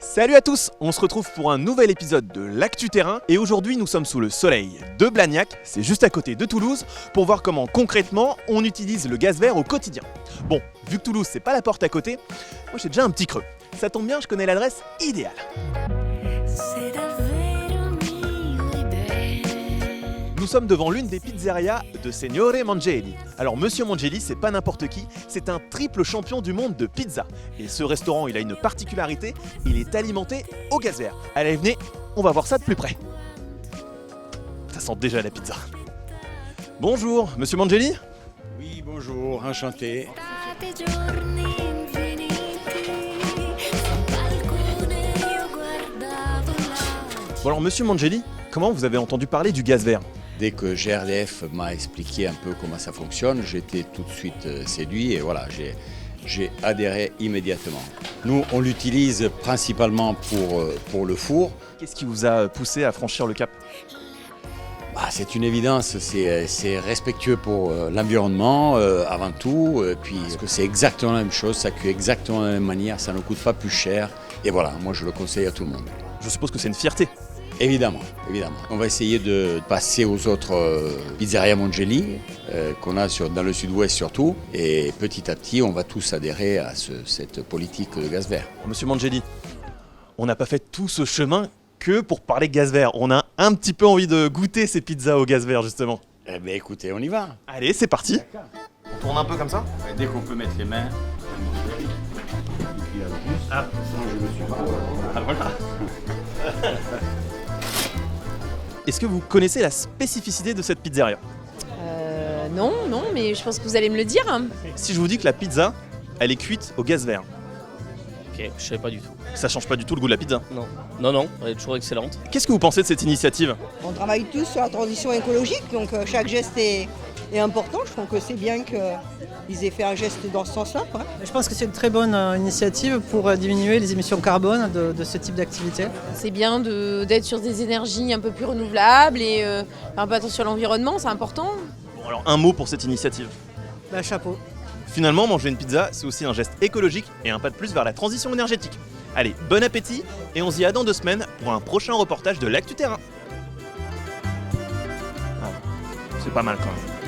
Salut à tous, on se retrouve pour un nouvel épisode de l'Actu Terrain et aujourd'hui nous sommes sous le soleil de Blagnac, c'est juste à côté de Toulouse, pour voir comment concrètement on utilise le gaz vert au quotidien. Bon, vu que Toulouse c'est pas la porte à côté, moi j'ai déjà un petit creux. Ça tombe bien, je connais l'adresse idéale. Nous sommes devant l'une des pizzerias de Signore Mangeli. Alors Monsieur Mangeli, c'est pas n'importe qui, c'est un triple champion du monde de pizza. Et ce restaurant, il a une particularité, il est alimenté au gaz vert. Allez, venez, on va voir ça de plus près. Ça sent déjà la pizza. Bonjour, Monsieur Mangeli. Oui, bonjour, enchanté. Bon alors Monsieur Mangeli, comment vous avez entendu parler du gaz vert ? Dès que GRDF m'a expliqué un peu comment ça fonctionne, j'étais tout de suite séduit et voilà, j'ai adhéré immédiatement. Nous, on l'utilise principalement pour le four. Qu'est-ce qui vous a poussé à franchir le cap ? C'est une évidence, c'est respectueux pour l'environnement avant tout, puis parce que c'est exactement la même chose, ça cuit exactement de la même manière, ça ne coûte pas plus cher. Et voilà, moi je le conseille à tout le monde. Je suppose que c'est une fierté. Évidemment, évidemment. On va essayer de passer aux autres pizzerias Mangeli qu'on a dans le sud-ouest surtout. Et petit à petit, on va tous adhérer à cette politique de gaz vert. Monsieur Mangeli, on n'a pas fait tout ce chemin que pour parler gaz vert. On a un petit peu envie de goûter ces pizzas au gaz vert justement. Eh bien écoutez, on y va. Allez, c'est parti. On tourne un peu comme ça. Dès qu'on peut mettre les mains. Ah, voilà. Est-ce que vous connaissez la spécificité de cette pizzeria ? Non, mais je pense que vous allez me le dire. Si je vous dis que la pizza, elle est cuite au gaz vert, Ok, je savais pas du tout. ça change pas du tout le goût de la pizza. Non, elle est toujours excellente. Qu'est-ce que vous pensez de cette initiative ? On travaille tous sur la transition écologique, donc chaque geste est important. Je trouve que c'est bien qu'ils aient fait un geste dans ce sens-là. Je pense que c'est une très bonne initiative pour diminuer les émissions carbone de ce type d'activité. C'est bien d'être sur des énergies un peu plus renouvelables et faire un peu attention à l'environnement, c'est important. Bon alors un mot pour cette initiative. Chapeau. Finalement, manger une pizza, c'est aussi un geste écologique et un pas de plus vers la transition énergétique. Allez, bon appétit et on se dit à dans 2 semaines pour un prochain reportage de l'Actu Terrain. Ah, c'est pas mal quand même.